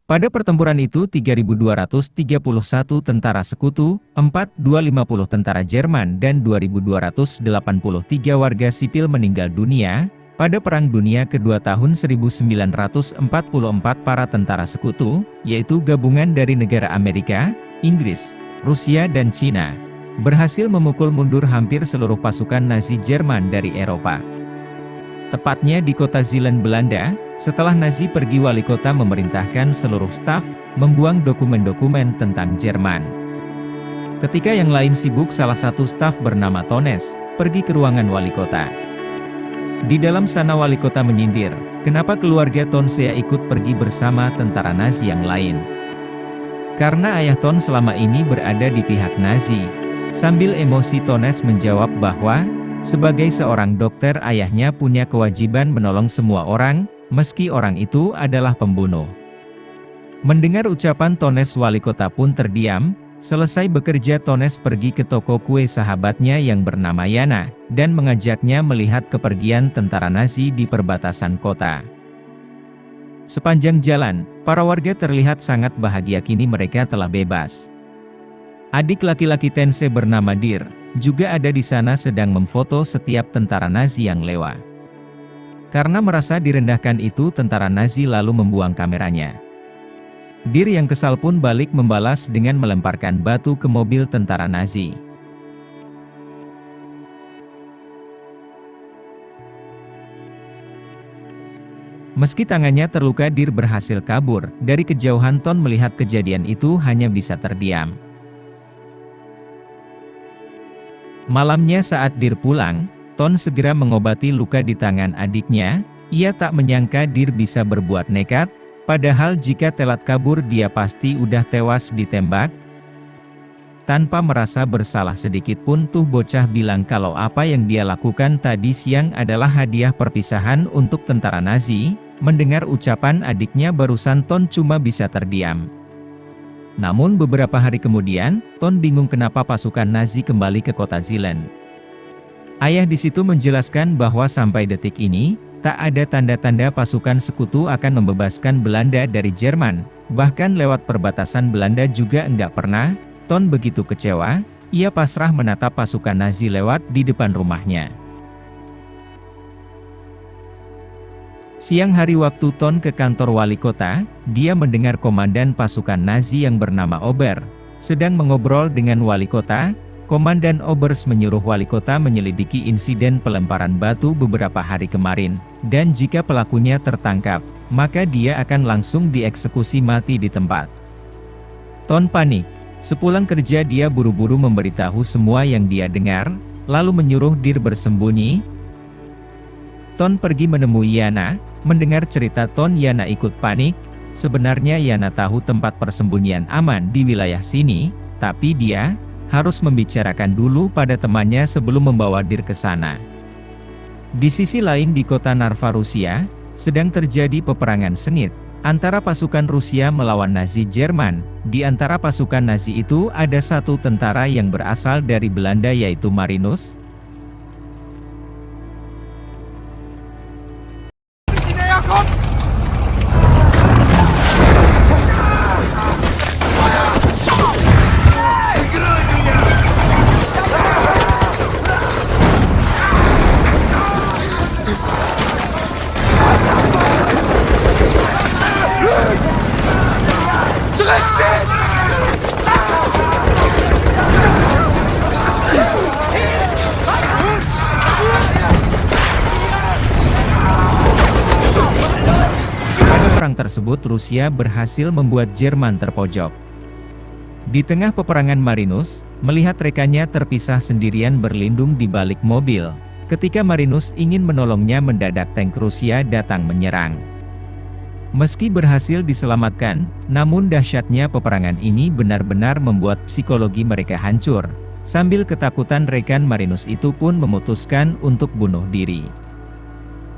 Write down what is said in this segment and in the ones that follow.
Pada pertempuran itu 3.231 tentara sekutu, 4.250 tentara Jerman dan 2.283 warga sipil meninggal dunia. Pada Perang Dunia Kedua tahun 1944 para tentara sekutu, yaitu gabungan dari negara Amerika, Inggris, Rusia dan Cina, berhasil memukul mundur hampir seluruh pasukan Nazi Jerman dari Eropa. Tepatnya di kota Zeeland, Belanda, setelah Nazi pergi wali kota memerintahkan seluruh staf membuang dokumen-dokumen tentang Jerman. Ketika yang lain sibuk, salah satu staf bernama Tones pergi ke ruangan wali kota. Di dalam sana wali kota menyindir, kenapa keluarga Tonsea ikut pergi bersama tentara Nazi yang lain? Karena ayah Ton selama ini berada di pihak Nazi. Sambil emosi Tones menjawab bahwa, sebagai seorang dokter ayahnya punya kewajiban menolong semua orang, meski orang itu adalah pembunuh. Mendengar ucapan Tones wali kota pun terdiam. Selesai bekerja Tones pergi ke toko kue sahabatnya yang bernama Yana, dan mengajaknya melihat kepergian tentara Nazi di perbatasan kota. Sepanjang jalan, para warga terlihat sangat bahagia, kini mereka telah bebas. Adik laki-laki Tense bernama Dir, juga ada di sana sedang memfoto setiap tentara Nazi yang lewat. Karena merasa direndahkan itu, tentara Nazi lalu membuang kameranya. Dir yang kesal pun balik membalas dengan melemparkan batu ke mobil tentara Nazi. Meski tangannya terluka, Dir berhasil kabur. Dari kejauhan Ton melihat kejadian itu hanya bisa terdiam. Malamnya saat Dir pulang, Ton segera mengobati luka di tangan adiknya. Ia tak menyangka Dir bisa berbuat nekat, padahal jika telat kabur dia pasti udah tewas ditembak. Tanpa merasa bersalah sedikit pun tuh bocah bilang kalau apa yang dia lakukan tadi siang adalah hadiah perpisahan untuk tentara Nazi. Mendengar ucapan adiknya barusan, Ton cuma bisa terdiam. Namun beberapa hari kemudian, Ton bingung kenapa pasukan Nazi kembali ke kota Zeeland. Ayah di situ menjelaskan bahwa sampai detik ini, tak ada tanda-tanda pasukan sekutu akan membebaskan Belanda dari Jerman. Bahkan lewat perbatasan Belanda juga enggak pernah. Ton begitu kecewa, ia pasrah menatap pasukan Nazi lewat di depan rumahnya. Siang hari waktu Ton ke kantor wali kota, dia mendengar komandan pasukan Nazi yang bernama Ober sedang mengobrol dengan wali kota. Komandan Obers menyuruh wali kota menyelidiki insiden pelemparan batu beberapa hari kemarin, dan jika pelakunya tertangkap, maka dia akan langsung dieksekusi mati di tempat. Ton panik. Sepulang kerja dia buru-buru memberitahu semua yang dia dengar, lalu menyuruh Dir bersembunyi. Ton pergi menemui Yana. Mendengar cerita Ton, Yana ikut panik. Sebenarnya Yana tahu tempat persembunyian aman di wilayah sini, tapi dia harus membicarakan dulu pada temannya sebelum membawa Dir ke sana. Di sisi lain di kota Narva, Rusia, sedang terjadi peperangan sengit antara pasukan Rusia melawan Nazi Jerman. Di antara pasukan Nazi itu ada satu tentara yang berasal dari Belanda, yaitu Marinus. Perang tersebut Rusia berhasil membuat Jerman terpojok. Di tengah peperangan Marinus melihat rekannya terpisah sendirian berlindung di balik mobil. Ketika Marinus ingin menolongnya, mendadak tank Rusia datang menyerang. Meski berhasil diselamatkan, namun dahsyatnya peperangan ini benar-benar membuat psikologi mereka hancur. Sambil ketakutan, rekan Marinus itu pun memutuskan untuk bunuh diri.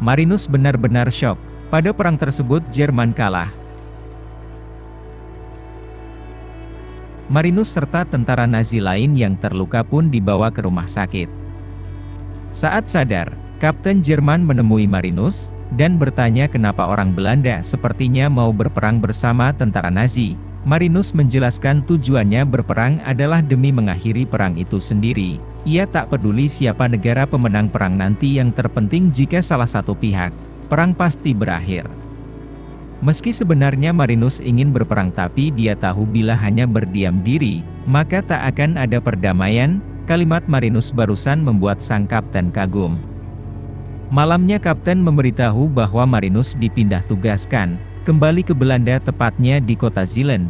Marinus benar-benar syok. Pada perang tersebut Jerman kalah. Marinus serta tentara Nazi lain yang terluka pun dibawa ke rumah sakit. Saat sadar, Kapten Jerman menemui Marinus, dan bertanya kenapa orang Belanda sepertinya mau berperang bersama tentara Nazi. Marinus menjelaskan tujuannya berperang adalah demi mengakhiri perang itu sendiri. Ia tak peduli siapa negara pemenang perang nanti, yang terpenting jika salah satu pihak, perang pasti berakhir. Meski sebenarnya Marinus ingin berperang, tapi dia tahu bila hanya berdiam diri, maka tak akan ada perdamaian. Kalimat Marinus barusan membuat sang kapten kagum. Malamnya kapten memberitahu bahwa Marinus dipindah tugaskan kembali ke Belanda, tepatnya di kota Zeeland.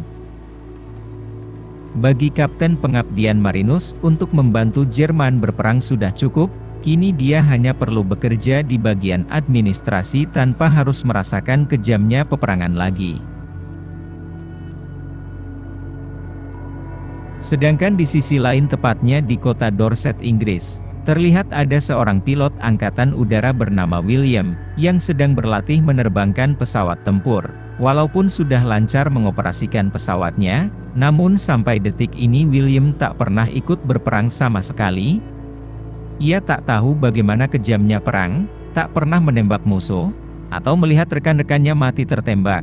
Bagi kapten, pengabdian Marinus untuk membantu Jerman berperang sudah cukup. Kini dia hanya perlu bekerja di bagian administrasi tanpa harus merasakan kejamnya peperangan lagi. Sedangkan di sisi lain, tepatnya di kota Dorset, Inggris, terlihat ada seorang pilot angkatan udara bernama William, yang sedang berlatih menerbangkan pesawat tempur. Walaupun sudah lancar mengoperasikan pesawatnya, namun sampai detik ini William tak pernah ikut berperang sama sekali. Ia tak tahu bagaimana kejamnya perang, tak pernah menembak musuh, atau melihat rekan-rekannya mati tertembak.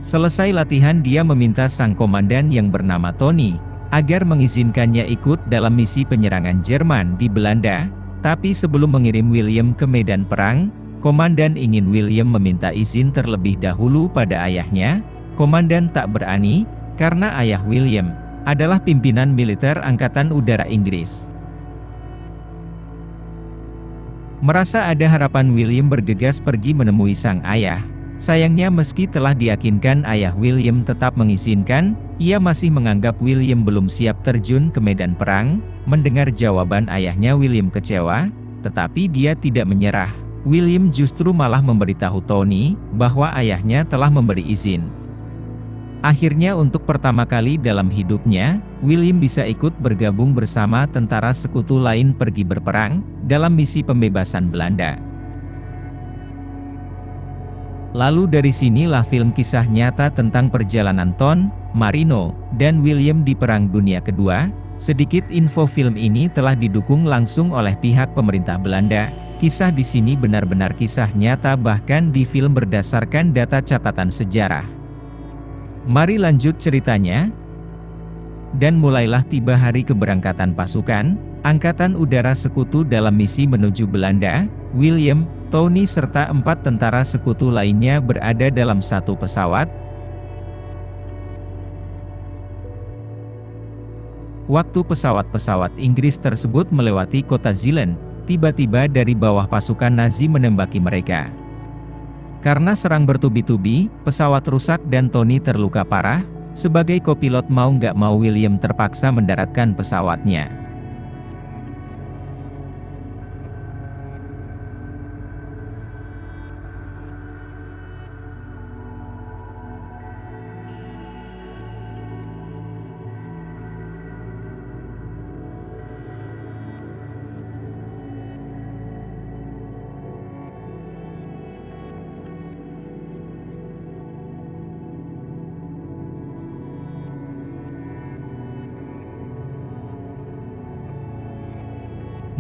Selesai latihan, dia meminta sang komandan yang bernama Tony agar mengizinkannya ikut dalam misi penyerangan Jerman di Belanda. Tapi sebelum mengirim William ke medan perang, komandan ingin William meminta izin terlebih dahulu pada ayahnya. Komandan tak berani, karena ayah William adalah pimpinan militer Angkatan Udara Inggris. Merasa ada harapan, William bergegas pergi menemui sang ayah. Sayangnya meski telah diyakinkan ayah William tetap mengizinkan, ia masih menganggap William belum siap terjun ke medan perang. Mendengar jawaban ayahnya, William kecewa, tetapi dia tidak menyerah. William justru malah memberitahu Tony bahwa ayahnya telah memberi izin. Akhirnya untuk pertama kali dalam hidupnya, William bisa ikut bergabung bersama tentara sekutu lain pergi berperang dalam misi pembebasan Belanda. Lalu dari sinilah film kisah nyata tentang perjalanan Ton, Marino, dan William di Perang Dunia Kedua. Sedikit info, film ini telah didukung langsung oleh pihak pemerintah Belanda. Kisah di sini benar-benar kisah nyata, bahkan di film berdasarkan data catatan sejarah. Mari lanjut ceritanya. Dan mulailah tiba hari keberangkatan pasukan Angkatan Udara Sekutu dalam misi menuju Belanda. William, Tony serta 4 tentara sekutu lainnya berada dalam satu pesawat. Waktu pesawat-pesawat Inggris tersebut melewati kota Zeeland, tiba-tiba dari bawah pasukan Nazi menembaki mereka. Karena serang bertubi-tubi, pesawat rusak dan Tony terluka parah. Sebagai kopilot, mau nggak mau William terpaksa mendaratkan pesawatnya.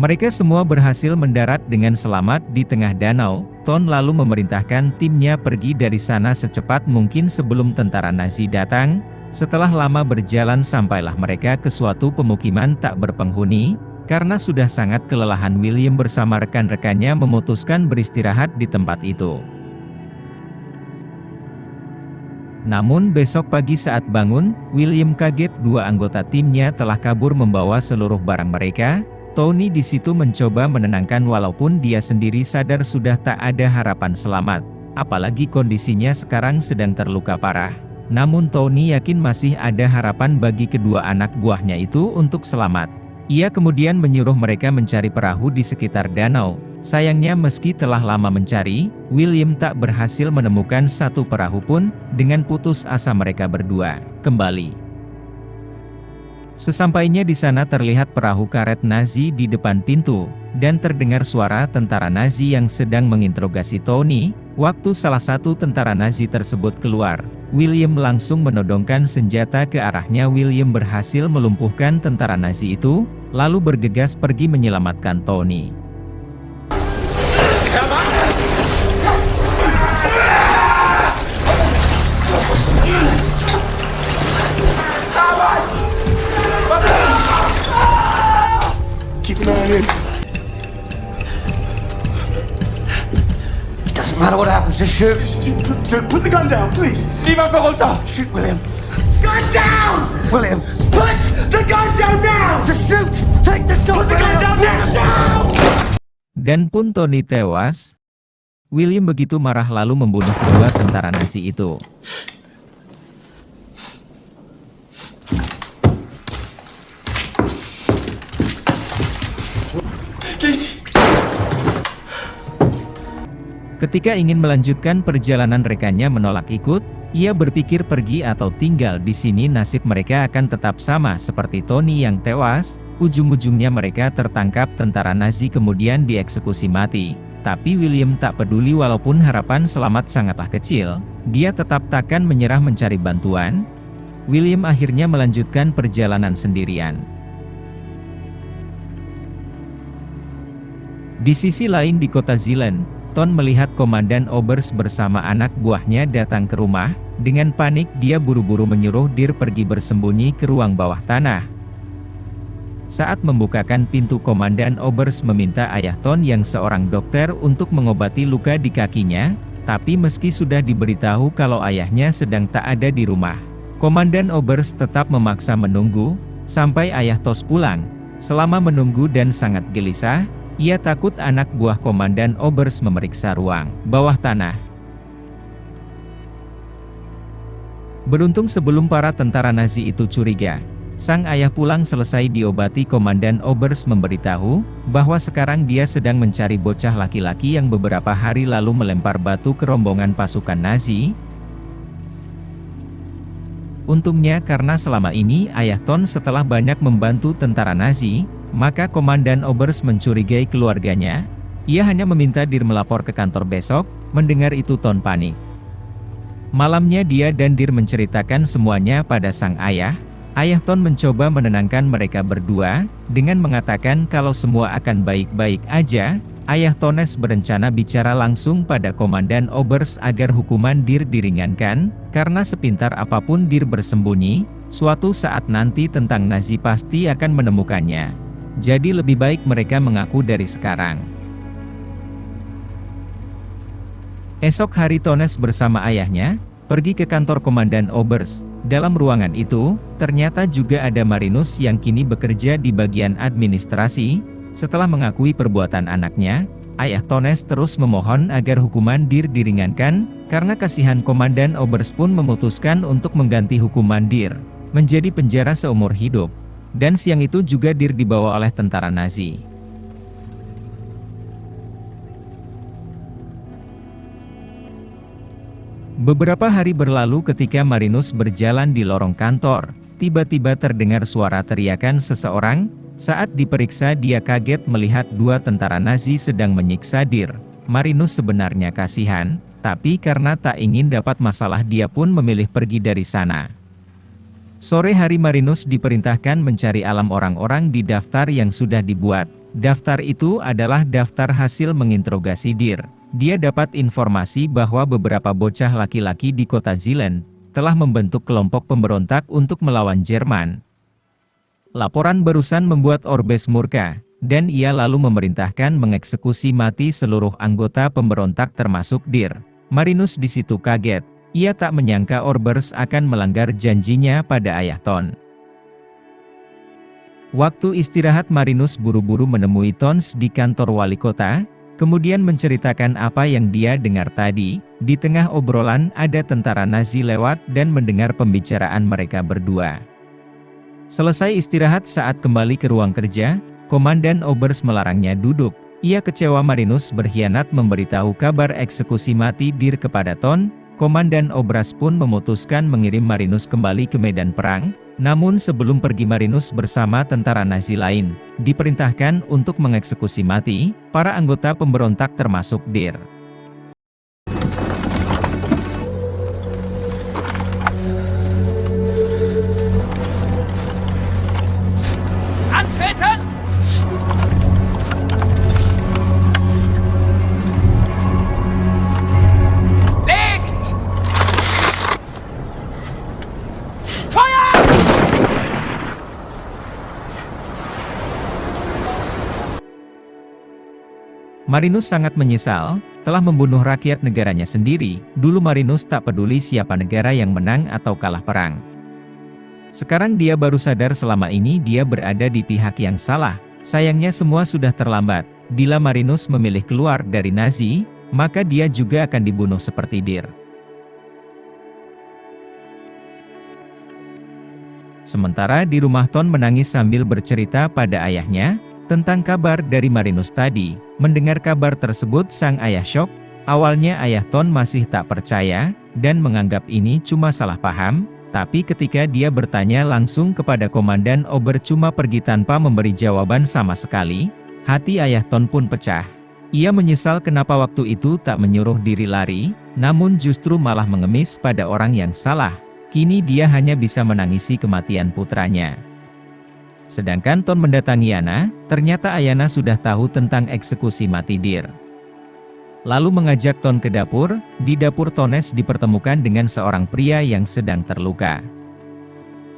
Mereka semua berhasil mendarat dengan selamat di tengah danau. Ton lalu memerintahkan timnya pergi dari sana secepat mungkin sebelum tentara Nazi datang. Setelah lama berjalan, sampailah mereka ke suatu pemukiman tak berpenghuni. Karena sudah sangat kelelahan, William bersama rekan-rekannya memutuskan beristirahat di tempat itu. Namun besok pagi saat bangun, William kaget, 2 anggota timnya telah kabur membawa seluruh barang mereka. Tony di situ mencoba menenangkan, walaupun dia sendiri sadar sudah tak ada harapan selamat, apalagi kondisinya sekarang sedang terluka parah. Namun Tony yakin masih ada harapan bagi kedua anak buahnya itu untuk selamat. Ia kemudian menyuruh mereka mencari perahu di sekitar danau. Sayangnya meski telah lama mencari, William tak berhasil menemukan satu perahu pun. Dengan putus asa mereka berdua kembali. Sesampainya di sana terlihat perahu karet Nazi di depan pintu, dan terdengar suara tentara Nazi yang sedang menginterogasi Tony. Waktu salah satu tentara Nazi tersebut keluar, William langsung menodongkan senjata ke arahnya. William berhasil melumpuhkan tentara Nazi itu, lalu bergegas pergi menyelamatkan Tony. Just shoot. Put the gun down, please. Viva Peralta! Shoot, William. Gun down! William. Put the gun down now! Just shoot! Take the shot! Put the gun down now! Dan pun Tony tewas. William begitu marah lalu membunuh kedua tentara Nazi itu. Ketika ingin melanjutkan perjalanan rekannya menolak ikut, ia berpikir pergi atau tinggal di sini nasib mereka akan tetap sama seperti Tony yang tewas, ujung-ujungnya mereka tertangkap tentara Nazi kemudian dieksekusi mati. Tapi William tak peduli walaupun harapan selamat sangatlah kecil, dia tetap takkan menyerah mencari bantuan. William akhirnya melanjutkan perjalanan sendirian. Di sisi lain di kota Zeeland, Ton melihat Komandan Oberst bersama anak buahnya datang ke rumah. Dengan panik dia buru-buru menyuruh Dir pergi bersembunyi ke ruang bawah tanah. Saat membukakan pintu, Komandan Oberst meminta ayah Ton yang seorang dokter untuk mengobati luka di kakinya. Tapi meski sudah diberitahu kalau ayahnya sedang tak ada di rumah, Komandan Oberst tetap memaksa menunggu sampai ayah Tos pulang. Selama menunggu dan sangat gelisah, ia takut anak buah Komandan Oberst memeriksa ruang bawah tanah. Beruntung sebelum para tentara Nazi itu curiga, sang ayah pulang selesai diobati. Komandan Oberst memberitahu bahwa sekarang dia sedang mencari bocah laki-laki yang beberapa hari lalu melempar batu ke rombongan pasukan Nazi. Untungnya karena selama ini ayah Ton setelah banyak membantu tentara Nazi, maka Komandan Oberst mencurigai keluarganya. Ia hanya meminta Dir melapor ke kantor besok. Mendengar itu Ton panik. Malamnya dia dan Dir menceritakan semuanya pada sang ayah. Ayah Ton mencoba menenangkan mereka berdua, dengan mengatakan kalau semua akan baik-baik aja. Ayah Tones berencana bicara langsung pada Komandan Oberst agar hukuman Dir diringankan, karena sepintar apapun Dir bersembunyi, suatu saat nanti tentang Nazi pasti akan menemukannya. Jadi lebih baik mereka mengaku dari sekarang. Esok hari Tones bersama ayahnya pergi ke kantor Komandan Oberst. Dalam ruangan itu, ternyata juga ada Marinus yang kini bekerja di bagian administrasi. Setelah mengakui perbuatan anaknya, ayah Tones terus memohon agar hukuman Dir diringankan, karena kasihan Komandan Oberst pun memutuskan untuk mengganti hukuman Dir menjadi penjara seumur hidup. Dan siang itu juga Dir dibawa oleh tentara Nazi. Beberapa hari berlalu ketika Marinus berjalan di lorong kantor, tiba-tiba terdengar suara teriakan seseorang. Saat diperiksa dia kaget melihat dua tentara Nazi sedang menyiksa Dir. Marinus sebenarnya kasihan, tapi karena tak ingin dapat masalah dia pun memilih pergi dari sana. Sore hari Marinus diperintahkan mencari alam orang-orang di daftar yang sudah dibuat. Daftar itu adalah daftar hasil menginterogasi Dir. Dia dapat informasi bahwa beberapa bocah laki-laki di kota Zeeland telah membentuk kelompok pemberontak untuk melawan Jerman. Laporan barusan membuat Orbes murka, dan ia lalu memerintahkan mengeksekusi mati seluruh anggota pemberontak termasuk Dir. Marinus di situ kaget. Ia tak menyangka Orbers akan melanggar janjinya pada ayah Ton. Waktu istirahat Marinus buru-buru menemui Tons di kantor wali kota, kemudian menceritakan apa yang dia dengar tadi. Di tengah obrolan ada tentara Nazi lewat dan mendengar pembicaraan mereka berdua. Selesai istirahat saat kembali ke ruang kerja, Komandan Oberst melarangnya duduk. Ia kecewa Marinus berkhianat memberitahu kabar eksekusi mati Dir kepada Ton. Komandan Oberst pun memutuskan mengirim Marinus kembali ke medan perang. Namun sebelum pergi Marinus bersama tentara Nazi lain, diperintahkan untuk mengeksekusi mati para anggota pemberontak termasuk Dir. Antreten! Marinus sangat menyesal, telah membunuh rakyat negaranya sendiri. Dulu Marinus tak peduli siapa negara yang menang atau kalah perang. Sekarang dia baru sadar selama ini dia berada di pihak yang salah. Sayangnya semua sudah terlambat. Bila Marinus memilih keluar dari Nazi, maka dia juga akan dibunuh seperti Dir. Sementara di rumah Ton menangis sambil bercerita pada ayahnya tentang kabar dari Marinus tadi. Mendengar kabar tersebut sang ayah syok. Awalnya ayah Ton masih tak percaya dan menganggap ini cuma salah paham. Tapi ketika dia bertanya langsung kepada Komandan Ober cuma pergi tanpa memberi jawaban sama sekali, hati ayah Ton pun pecah. Ia menyesal kenapa waktu itu tak menyuruh diri lari, namun justru malah mengemis pada orang yang salah. Kini dia hanya bisa menangisi kematian putranya. Sedangkan Ton mendatangi Yana, ternyata Ayana sudah tahu tentang eksekusi mati Dir. Lalu mengajak Ton ke dapur. Di dapur Tones dipertemukan dengan seorang pria yang sedang terluka.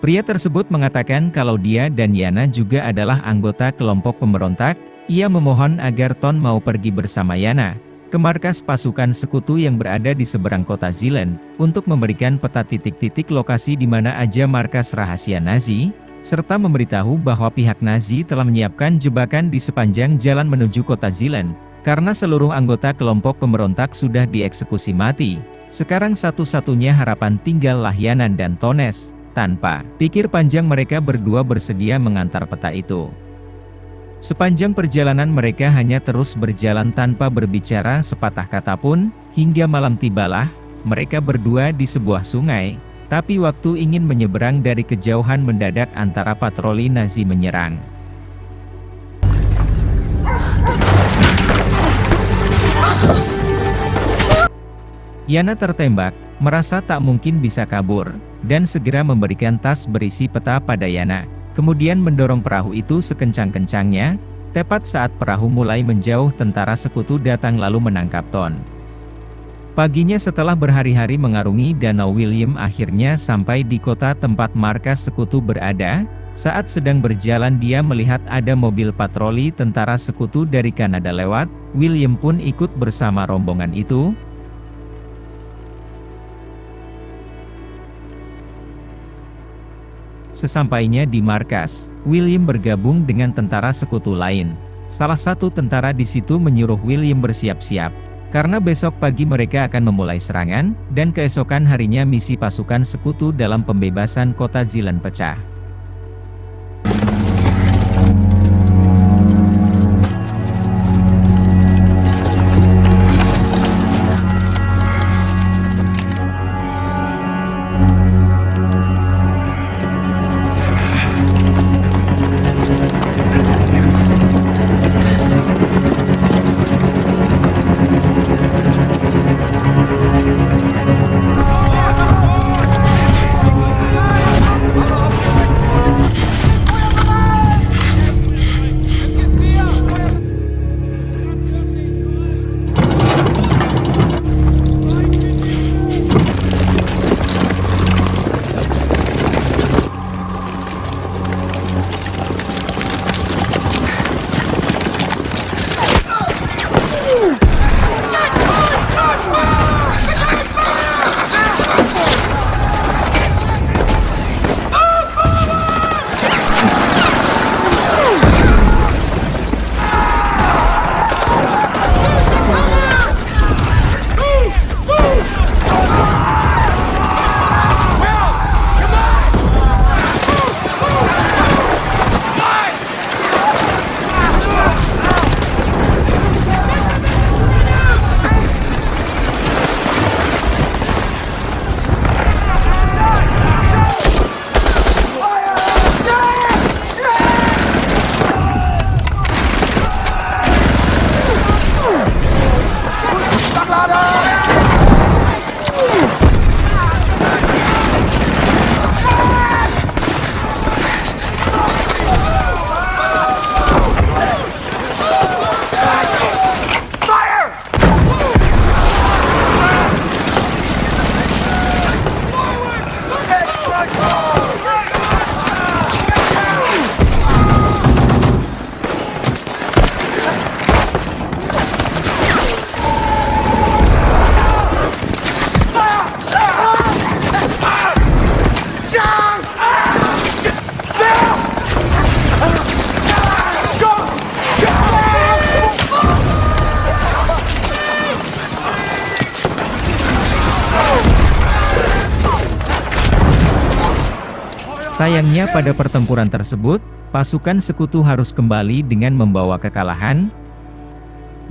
Pria tersebut mengatakan kalau dia dan Yana juga adalah anggota kelompok pemberontak. Ia memohon agar Ton mau pergi bersama Yana ke markas pasukan sekutu yang berada di seberang kota Zealand, untuk memberikan peta titik-titik lokasi di mana aja markas rahasia Nazi, serta memberitahu bahwa pihak Nazi telah menyiapkan jebakan di sepanjang jalan menuju kota Zealand. Karena seluruh anggota kelompok pemberontak sudah dieksekusi mati, sekarang satu-satunya harapan tinggallah Yana dan Tones. Tanpa pikir panjang mereka berdua bersedia mengantar peta itu. Sepanjang perjalanan mereka hanya terus berjalan tanpa berbicara sepatah kata pun, hingga malam tibalah, mereka berdua di sebuah sungai. Tapi waktu ingin menyeberang dari kejauhan mendadak antara patroli Nazi menyerang. Yana tertembak, merasa tak mungkin bisa kabur, dan segera memberikan tas berisi peta pada Yana. Kemudian mendorong perahu itu sekencang-kencangnya. Tepat saat perahu mulai menjauh, tentara sekutu datang lalu menangkap Ton. Paginya setelah berhari-hari mengarungi danau, William akhirnya sampai di kota tempat markas sekutu berada. Saat sedang berjalan dia melihat ada mobil patroli tentara sekutu dari Kanada lewat. William pun ikut bersama rombongan itu. Sesampainya di markas, William bergabung dengan tentara sekutu lain. Salah satu tentara di situ menyuruh William bersiap-siap, karena besok pagi mereka akan memulai serangan, dan keesokan harinya misi pasukan sekutu dalam pembebasan kota Zealand pecah. Sayangnya pada pertempuran tersebut, pasukan sekutu harus kembali dengan membawa kekalahan.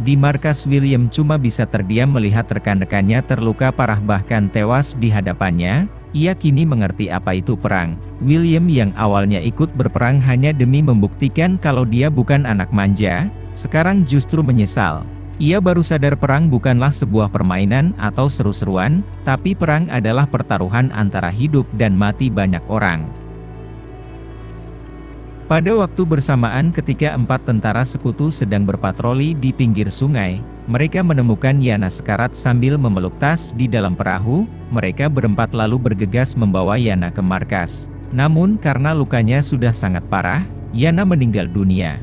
Di markas William cuma bisa terdiam melihat rekan-rekannya terluka parah bahkan tewas di hadapannya. Ia kini mengerti apa itu perang. William yang awalnya ikut berperang hanya demi membuktikan kalau dia bukan anak manja, sekarang justru menyesal. Ia baru sadar perang bukanlah sebuah permainan atau seru-seruan, tapi perang adalah pertaruhan antara hidup dan mati banyak orang. Pada waktu bersamaan ketika 4 tentara sekutu sedang berpatroli di pinggir sungai, mereka menemukan Yana sekarat sambil memeluk tas di dalam perahu. Mereka berempat lalu bergegas membawa Yana ke markas. Namun karena lukanya sudah sangat parah, Yana meninggal dunia.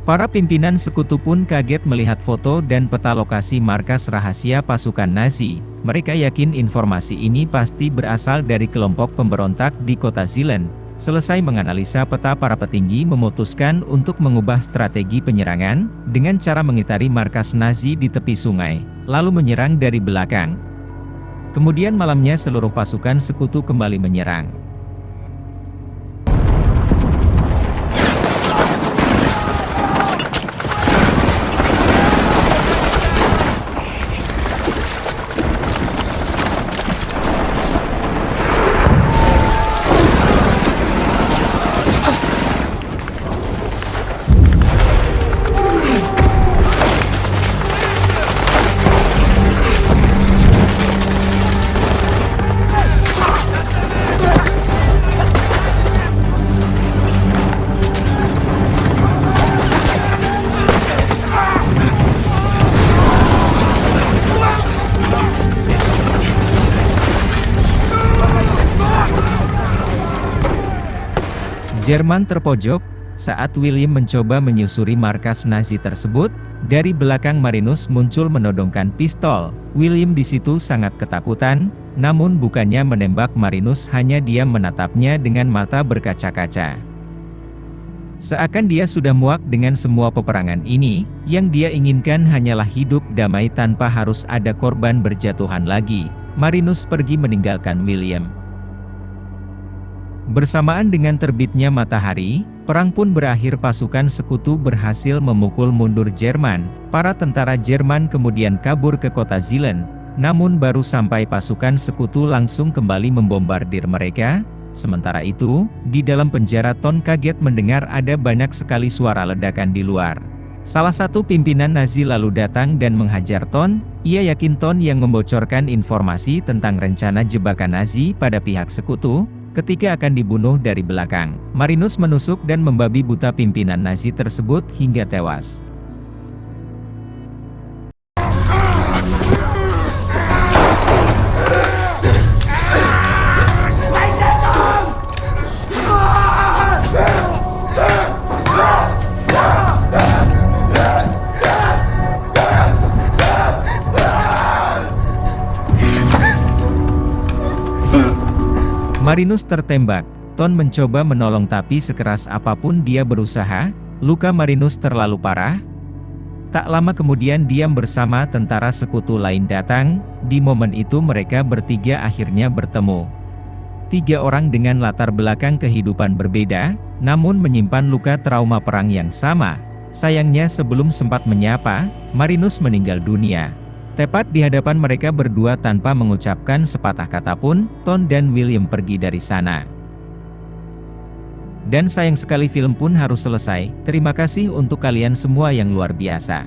Para pimpinan sekutu pun kaget melihat foto dan peta lokasi markas rahasia pasukan Nazi. Mereka yakin informasi ini pasti berasal dari kelompok pemberontak di kota Zielen. Selesai menganalisa peta, para petinggi memutuskan untuk mengubah strategi penyerangan dengan cara mengitari markas Nazi di tepi sungai, lalu menyerang dari belakang. Kemudian malamnya seluruh pasukan sekutu kembali menyerang. Jerman terpojok. Saat William mencoba menyusuri markas Nazi tersebut, dari belakang Marinus muncul menodongkan pistol. William di situ sangat ketakutan, namun bukannya menembak Marinus, hanya diam menatapnya dengan mata berkaca-kaca. Seakan dia sudah muak dengan semua peperangan ini, yang dia inginkan hanyalah hidup damai tanpa harus ada korban berjatuhan lagi. Marinus pergi meninggalkan William. Bersamaan dengan terbitnya matahari, perang pun berakhir. Pasukan sekutu berhasil memukul mundur Jerman. Para tentara Jerman kemudian kabur ke kota Zielen. Namun baru sampai, pasukan sekutu langsung kembali membombardir mereka. Sementara itu, di dalam penjara Ton kaget mendengar ada banyak sekali suara ledakan di luar. Salah satu pimpinan Nazi lalu datang dan menghajar Ton. Ia yakin Ton yang membocorkan informasi tentang rencana jebakan Nazi pada pihak sekutu. Ketika akan dibunuh dari belakang, Marinus menusuk dan membabi buta pimpinan Nazi tersebut hingga tewas. Marinus tertembak. Ton mencoba menolong tapi sekeras apapun dia berusaha, luka Marinus terlalu parah. Tak lama kemudian diam bersama tentara sekutu lain datang. Di momen itu mereka bertiga akhirnya bertemu. 3 orang dengan latar belakang kehidupan berbeda, namun menyimpan luka trauma perang yang sama. Sayangnya sebelum sempat menyapa, Marinus meninggal dunia. Tepat di hadapan mereka berdua tanpa mengucapkan sepatah kata pun, Ton dan William pergi dari sana. Dan sayang sekali film pun harus selesai. Terima kasih untuk kalian semua yang luar biasa.